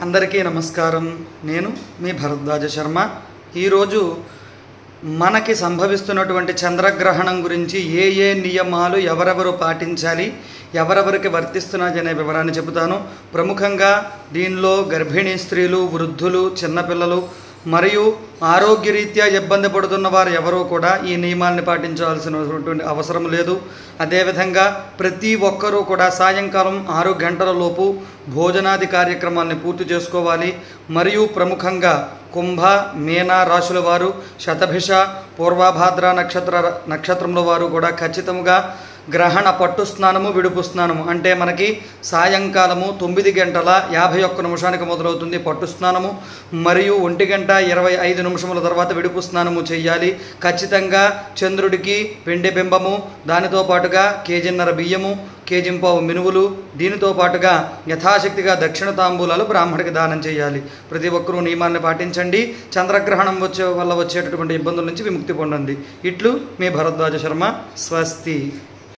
అందరికీ నమస్కారం. నేను మీ భరద్వాజ శర్మ. ఈరోజు మనకి సంభవిస్తున్నటువంటి చంద్రగ్రహణం గురించి ఏ నియమాలు ఎవరెవరు పాటించాలి, ఎవరెవరికి వర్తిస్తున్నాయి అనే వివరాన్ని చెబుతాను. ప్రముఖంగా దీనిలో గర్భిణీ స్త్రీలు, వృద్ధులు, చిన్నపిల్లలు మరియు ఆరోగ్యరీత్యా ఇబ్బంది పడుతున్న వారు ఎవరూ కూడా ఈ నియమాల్ని పాటించాల్సినటువంటి అవసరం లేదు. అదేవిధంగా ప్రతి ఒక్కరూ కూడా సాయంకాలం 6 గంటల లోపు భోజనాది కార్యక్రమాన్ని పూర్తి చేసుకోవాలి. మరియు ప్రముఖంగా కుంభ, మీన రాశుల వారు, శతభిష, పూర్వభాద్ర నక్షత్రంలో వారు కూడా ఖచ్చితంగా గ్రహణ పట్టు స్నానము, విడుపు స్నానము అంటే మనకి సాయంకాలము 9:51 మొదలవుతుంది పట్టు స్నానము. మరియు 1:25 తర్వాత విడుపు స్నానము చేయాలి. ఖచ్చితంగా చంద్రుడికి వెండి బింబము, దానితో పాటుగా కేజీన్నర బియ్యము, కేజింపావు మినువులు, దీనితో పాటుగా యథాశక్తిగా దక్షిణ తాంబూలాలు బ్రాహ్మడికి దానం చేయాలి. ప్రతి ఒక్కరూ నియమాన్ని పాటించండి. చంద్రగ్రహణం వల్ల వచ్చేటటువంటి ఇబ్బందుల నుంచి విముక్తి పొందండి. ఇట్లు మీ భరద్వాజ శర్మ. స్వస్తి.